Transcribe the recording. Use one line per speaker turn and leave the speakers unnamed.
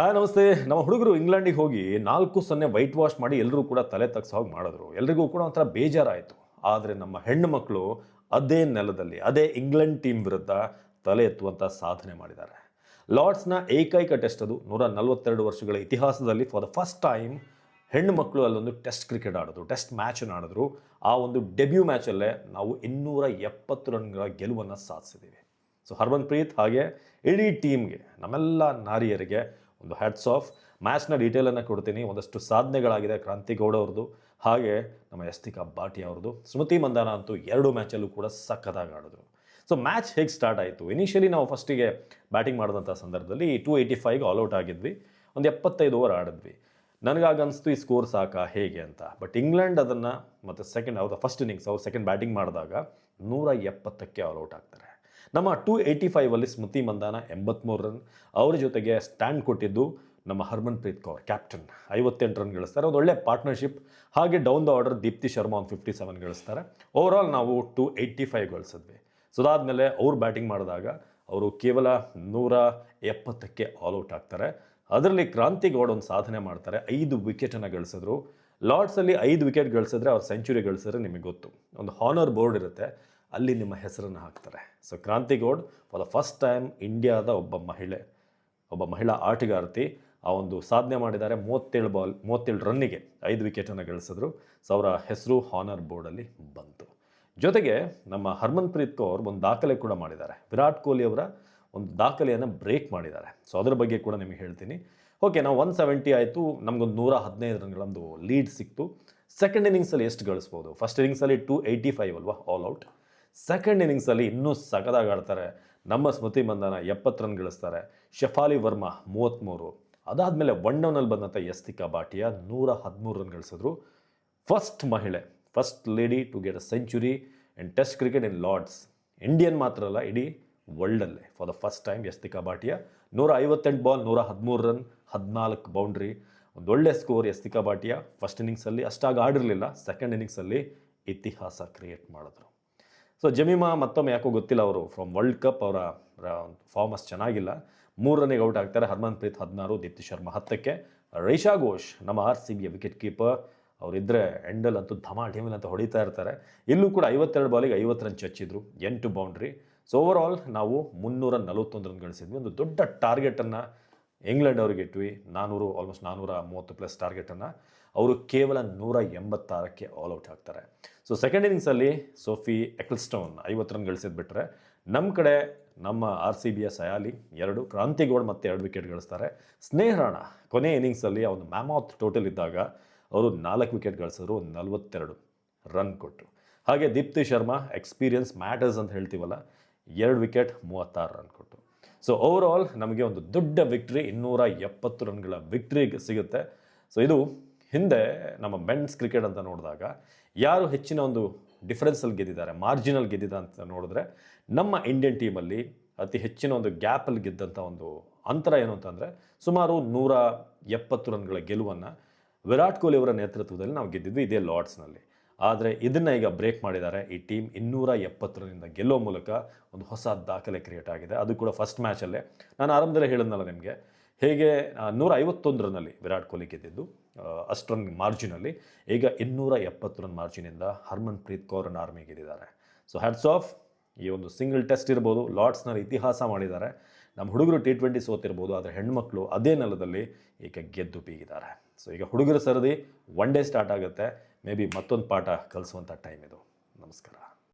Hi ನಮಸ್ತೆ. ನಮ್ಮ ಹುಡುಗರು ಇಂಗ್ಲೆಂಡಿಗೆ ಹೋಗಿ 4-0 ವೈಟ್ ವಾಶ್ ಮಾಡಿ ಎಲ್ಲರೂ ಕೂಡ ತಲೆ ತಗ್ಸೋ ಹಾಗೆ ಮಾಡಿದ್ರು. ಎಲ್ರಿಗೂ ಕೂಡ ಒಂಥರ ಬೇಜಾರಾಯಿತು. ಆದರೆ ನಮ್ಮ ಹೆಣ್ಣು ಮಕ್ಕಳು ಅದೇ ನೆಲದಲ್ಲಿ ಅದೇ ಇಂಗ್ಲೆಂಡ್ ಟೀಮ್ ವಿರುದ್ಧ ತಲೆ ಎತ್ತುವಂಥ ಸಾಧನೆ ಮಾಡಿದ್ದಾರೆ. ಲಾರ್ಡ್ಸ್ನ ಏಕೈಕ ಟೆಸ್ಟ್ ಅದು 142 ವರ್ಷಗಳ ಇತಿಹಾಸದಲ್ಲಿ ಫಾರ್ ದ ಫಸ್ಟ್ ಟೈಮ್ ಹೆಣ್ಣು ಮಕ್ಕಳು ಅಲ್ಲೊಂದು ಟೆಸ್ಟ್ ಕ್ರಿಕೆಟ್ ಆಡಿದ್ರು, ಟೆಸ್ಟ್ ಮ್ಯಾಚನ್ನು ಆಡಿದ್ರು. ಆ ಒಂದು ಡೆಬ್ಯೂ ಮ್ಯಾಚಲ್ಲೇ ನಾವು 270 ರನ್ಗಳ ಗೆಲುವನ್ನು ಸಾಧಿಸಿದ್ದೀವಿ. ಸೊ ಹರ್ಮನ್‌ಪ್ರೀತ್ ಹಾಗೆ ಇಡೀ ಟೀಮ್ಗೆ, ನಮ್ಮೆಲ್ಲ ನಾರಿಯರಿಗೆ ಒಂದು ಹ್ಯಾಟ್ಸ್ ಆಫ್. ಮ್ಯಾಚ್ನ ಡೀಟೇಲನ್ನು ಕೊಡ್ತೀನಿ. ಒಂದಷ್ಟು ಸಾಧನೆಗಳಾಗಿದೆ ಕ್ರಾಂತಿಗೌಡ ಅವ್ರದ್ದು, ಹಾಗೆ ನಮ್ಮ ಯಸ್ತಿಕಾ ಭಾಟಿಯಾ ಅವ್ರದ್ದು. ಸ್ಮೃತಿ ಮಂದಾನ ಅಂತೂ 2 ಮ್ಯಾಚಲ್ಲೂ ಕೂಡ ಸಖತ್ತಾಗಿ ಆಡಿದ್ರು. ಸೊ ಮ್ಯಾಚ್ ಹೇಗೆ ಸ್ಟಾರ್ಟ್ ಆಯಿತು? ಇನಿಷಿಯಲಿ ನಾವು ಫಸ್ಟಿಗೆ ಬ್ಯಾಟಿಂಗ್ ಮಾಡಿದಂಥ ಸಂದರ್ಭದಲ್ಲಿ 285ಗೆ ಆಲ್ಔಟ್ ಆಗಿದ್ವಿ. ಒಂದು 75 ಓವರ್ ಆಡಿದ್ವಿ. ನನಗಾಗ ಅನಿಸ್ತು ಈ ಸ್ಕೋರ್ ಸಾಕಾ ಹೇಗೆ ಅಂತ. ಬಟ್ ಇಂಗ್ಲೆಂಡ್ ಅದನ್ನು ಮತ್ತು ಅವ್ರ ಫಸ್ಟ್ ಇನ್ನಿಂಗ್ಸ್ ಅವ್ರು ಸೆಕೆಂಡ್ ಬ್ಯಾಟಿಂಗ್ ಮಾಡಿದಾಗ 170ಕ್ಕೆ ಆಲ್ಔಟ್ ಆಗ್ತಾರೆ. ನಮ್ಮ 285ಅಲ್ಲಿ ಸ್ಮೃತಿ ಮಂದಾನ 83 ರನ್, ಅವ್ರ ಜೊತೆಗೆ ಸ್ಟ್ಯಾಂಡ್ ಕೊಟ್ಟಿದ್ದು ನಮ್ಮ ಹರ್ಮನ್‌ಪ್ರೀತ್ ಕೌರ್ ಕ್ಯಾಪ್ಟನ್ 58 ರನ್ ಗಳಿಸ್ತಾರೆ. ಒಂದು ಒಳ್ಳೆ ಪಾರ್ಟ್ನರ್ಶಿಪ್. ಹಾಗೆ down the order Deepti Sharma ಒಂದು 57 ಗಳಿಸ್ತಾರೆ. ಓವರಾಲ್ ನಾವು 285 ಗಳಿಸಿದ್ವಿ. ಸೊ ಅದಾದಮೇಲೆ ಅವ್ರು ಬ್ಯಾಟಿಂಗ್ ಮಾಡಿದಾಗ ಅವರು ಕೇವಲ 170ಕ್ಕೆ ಆಲ್ಔಟ್ ಆಗ್ತಾರೆ. ಅದರಲ್ಲಿ ಕ್ರಾಂತಿಗೌಡ ಒಂದು ಸಾಧನೆ ಮಾಡ್ತಾರೆ, 5 ವಿಕೆಟನ್ನು ಗಳಿಸಿದ್ರು. ಲಾರ್ಡ್ಸಲ್ಲಿ 5 ವಿಕೆಟ್ ಗಳಿಸಿದ್ರೆ ಅವ್ರು ಸೆಂಚುರಿ ಗಳಿಸಿದ್ರೆ ನಿಮಗೆ ಗೊತ್ತು, ಒಂದು ಹಾನರ್ ಬೋರ್ಡ್ ಇರುತ್ತೆ, ಅಲ್ಲಿ ನಿಮ್ಮ ಹೆಸರನ್ನು ಹಾಕ್ತಾರೆ. So Kranti Goud for the first time ಇಂಡಿಯಾದ ಒಬ್ಬ ಮಹಿಳಾ ಆಟಗಾರ್ತಿ ಆ ಒಂದು ಸಾಧನೆ ಮಾಡಿದ್ದಾರೆ. 37 ರನ್ನಿಗೆ 5 ವಿಕೆಟನ್ನು ಗಳಿಸಿದ್ರು. ಸೊ ಅವರ ಹೆಸರು ಹಾನರ್ ಬೋರ್ಡಲ್ಲಿ ಬಂತು. ಜೊತೆಗೆ ನಮ್ಮ ಹರ್ಮನ್‌ಪ್ರೀತ್ ಕೌರ್ ಒಂದು ದಾಖಲೆ ಕೂಡ ಮಾಡಿದ್ದಾರೆ. ವಿರಾಟ್ ಕೊಹ್ಲಿ ಅವರ ಒಂದು ದಾಖಲೆಯನ್ನು ಬ್ರೇಕ್ ಮಾಡಿದ್ದಾರೆ. ಸೊ ಅದರ ಬಗ್ಗೆ ಕೂಡ ನಿಮಗೆ ಹೇಳ್ತೀನಿ. ಓಕೆ, ನಾವು 170 ಆಯಿತು, ನಮಗೊಂದು 115 ರನ್ಗಳೊಂದು ಲೀಡ್ ಸಿಕ್ತು. ಸೆಕೆಂಡ್ ಇನ್ನಿಂಗ್ಸಲ್ಲಿ ಎಷ್ಟು ಗಳಿಸ್ಬೋದು? ಫಸ್ಟ್ ಇನ್ನಿಂಗ್ಸಲ್ಲಿ 285 ಅಲ್ವಾ ಆಲ್ಔಟ್. ಸೆಕೆಂಡ್ ಇನ್ನಿಂಗ್ಸಲ್ಲಿ ಇನ್ನೂ ಸಖತ್ತಾಗಿ ಆಡ್ತಾರೆ. ನಮ್ಮ ಸ್ಮೃತಿ ಮಂದಾನ 70 ರನ್ ಗಳಿಸ್ತಾರೆ. ಶಫಾಲಿ ವರ್ಮಾ 33. ಅದಾದಮೇಲೆ ಒನ್ ಡೌನಲ್ಲಿ ಬಂದಂಥ ಯಸ್ತಿಕಾ ಭಾಟಿಯಾ 113 ರನ್ ಗಳಿಸಿದ್ರು. ಫಸ್ಟ್ ಮಹಿಳೆ, first lady to get a century in test cricket in Lord's. Indian ಮಾತ್ರ ಅಲ್ಲ, ಇಡೀ ವರ್ಲ್ಡಲ್ಲೇ for the first time Yastika Bhatia 158 ball 113 run, 14 boundary. ಒಂದೊಳ್ಳೆ ಸ್ಕೋರ್ ಯಸ್ತಿಕಾ ಭಾಟಿಯಾ. ಫಸ್ಟ್ ಇನ್ನಿಂಗ್ಸಲ್ಲಿ ಅಷ್ಟಾಗಿ ಆಡಿರಲಿಲ್ಲ, ಸೆಕೆಂಡ್ ಇನ್ನಿಂಗ್ಸಲ್ಲಿ ಇತಿಹಾಸ ಕ್ರಿಯೇಟ್ ಮಾಡಿದ್ರು. ಸೊ ಜಮೀಮಾ ಮತ್ತೊಮ್ಮೆ ಯಾಕೋ ಗೊತ್ತಿಲ್ಲ, ಅವರು ಫ್ರಮ್ ವರ್ಲ್ಡ್ ಕಪ್ ಅವರ ಫಾರ್ಮ್ ಅಷ್ಟು ಚೆನ್ನಾಗಿಲ್ಲ. 3 ರನ್ನಿಗೆ ಔಟ್ ಆಗ್ತಾರೆ. ಹರ್ಮನ್‌ಪ್ರೀತ್ 16, ದೀಪ್ತಿ ಶರ್ಮಾ 10ಕ್ಕೆ. ರೇಷಾ ಘೋಷ್ ನಮ್ಮ RCBಯ ವಿಕೆಟ್ ಕೀಪರ್, ಅವರಿದ್ದರೆ ಎಂಡಲ್ ಅಂತೂ ಧಮಾಲ್ ಢಿಮಿಲ್ ಅಂತ ಹೊಡಿತಾ ಇರ್ತಾರೆ. ಇಲ್ಲೂ ಕೂಡ 52 ಬಾಲಿಗೆ 50 ರನ್ ಚಚ್ಚಿದ್ರು, 8 ಬೌಂಡ್ರಿ. ಸೊ ಓವರಾಲ್ ನಾವು 341 ರನ್ ಗಳಿಸಿದ್ವಿ. ಒಂದು ದೊಡ್ಡ ಟಾರ್ಗೆಟನ್ನು ಇಂಗ್ಲೆಂಡ್ ಅವ್ರಿಗೆ ಇಟ್ವಿ. 400, ಆಲ್ಮೋಸ್ಟ್ 430 ಪ್ಲಸ್ ಟಾರ್ಗೆಟನ್ನು. ಅವರು ಕೇವಲ 186ಕ್ಕೆ ಆಲ್ಔಟ್ ಆಗ್ತಾರೆ. ಸೊ ಸೆಕೆಂಡ್ ಇನ್ನಿಂಗ್ಸಲ್ಲಿ ಸೋಫಿ ಎಕ್ಲ್ಸ್ಟೋನ್ 50 ರನ್ ಗಳಿಸಿದ್ಬಿಟ್ರೆ, ನಮ್ಮ ಕಡೆ ನಮ್ಮ RCBಯ ಸಯಾಲಿ 2, ಕ್ರಾಂತಿಗೌಡ್ ಮತ್ತೆ 2 ವಿಕೆಟ್ ಗಳಿಸ್ತಾರೆ. ಸ್ನೇಹ ರಾಣಾ ಕೊನೆ ಇನ್ನಿಂಗ್ಸಲ್ಲಿ ಒಂದು ಮ್ಯಾಮಾತ್ ಟೋಟಲ್ ಇದ್ದಾಗ ಅವರು 4 ವಿಕೆಟ್ ಗಳಿಸಿದ್ರು, 42 ರನ್ ಕೊಟ್ಟರು. ಹಾಗೆ ದೀಪ್ತಿ ಶರ್ಮಾ ಎಕ್ಸ್ಪೀರಿಯನ್ಸ್ ಮ್ಯಾಟರ್ಸ್ ಅಂತ ಹೇಳ್ತೀವಲ್ಲ, 2 ವಿಕೆಟ್ 36 ರನ್ ಕೊಟ್ಟು. ಸೊ ಓವರಾಲ್ ನಮಗೆ ಒಂದು ದೊಡ್ಡ ವಿಕ್ಟ್ರಿ, 270 ರನ್ಗಳ ವಿಕ್ಟ್ರಿ ಸಿಗುತ್ತೆ. ಸೊ ಇದು ಹಿಂದೆ ನಮ್ಮ ಮೆನ್ಸ್ ಕ್ರಿಕೆಟ್ ಅಂತ ನೋಡಿದಾಗ ಯಾರು ಹೆಚ್ಚಿನ ಒಂದು ಡಿಫರೆನ್ಸಲ್ಲಿ ಗೆದ್ದಿದ್ದಾರೆ, ಮಾರ್ಜಿನಲ್ ಗೆದ್ದಿದ್ದ ಅಂತ ನೋಡಿದ್ರೆ, ನಮ್ಮ ಇಂಡಿಯನ್ ಟೀಮಲ್ಲಿ ಅತಿ ಹೆಚ್ಚಿನ ಒಂದು ಗ್ಯಾಪಲ್ಲಿ ಗೆದ್ದಂಥ ಒಂದು ಅಂತರ ಏನು ಅಂತಂದರೆ ಸುಮಾರು 170 ರನ್ಗಳ ಗೆಲುವನ್ನು ವಿರಾಟ್ ಕೊಹ್ಲಿ ಅವರ ನೇತೃತ್ವದಲ್ಲಿ ನಾವು ಗೆದ್ದಿದ್ವಿ ಇದೇ ಲಾರ್ಡ್ಸ್ನಲ್ಲಿ. ಆದರೆ ಇದನ್ನು ಈಗ ಬ್ರೇಕ್ ಮಾಡಿದ್ದಾರೆ. ಈ ಟೀಮ್ 270 ರನ್ನಿಂದ ಗೆಲ್ಲೋ ಮೂಲಕ ಒಂದು ಹೊಸ ದಾಖಲೆ ಕ್ರಿಯೇಟ್ ಆಗಿದೆ. ಅದು ಕೂಡ ಫಸ್ಟ್ ಮ್ಯಾಚಲ್ಲೇ. ನಾನು ಆರಂಭದಲ್ಲೇ ಹೇಳಿದ್ನಲ್ಲ ನಿಮಗೆ, ಹೇಗೆ 151 ರನ್ನಲ್ಲಿ ವಿರಾಟ್ ಕೊಹ್ಲಿ ಗೆದ್ದಿದ್ದು, ಅಷ್ಟು ರನ್ ಮಾರ್ಜಿನಲ್ಲಿ. ಈಗ 270 ರನ್ ಮಾರ್ಜಿನಿಂದ ಹರ್ಮನ್‌ಪ್ರೀತ್ ಕೌರ್ ಆರ್ಮಿ ಗೆದ್ದಿದ್ದಾರೆ. So hats off. ಈ ಒಂದು ಸಿಂಗಲ್ ಟೆಸ್ಟ್ ಇರ್ಬೋದು, ಲಾರ್ಡ್ಸ್ನಲ್ಲಿ ಇತಿಹಾಸ ಮಾಡಿದ್ದಾರೆ. ನಮ್ಮ ಹುಡುಗರು T20 ಸೋತಿರ್ಬೋದು, ಆದರೆ ಹೆಣ್ಮಕ್ಳು ಅದೇ ನೆಲದಲ್ಲಿ ಈಗ ಗೆದ್ದು ಬೀಗಿದ್ದಾರೆ. ಸೊ ಈಗ ಹುಡುಗರ ಸರದಿ 1 ಡೇ ಸ್ಟಾರ್ಟ್ ಆಗುತ್ತೆ. ಮೇ ಬಿ ಮತ್ತೊಂದು ಪಾಠ ಕಲಿಸುವಂಥ ಟೈಮ್ ಇದು. ನಮಸ್ಕಾರ.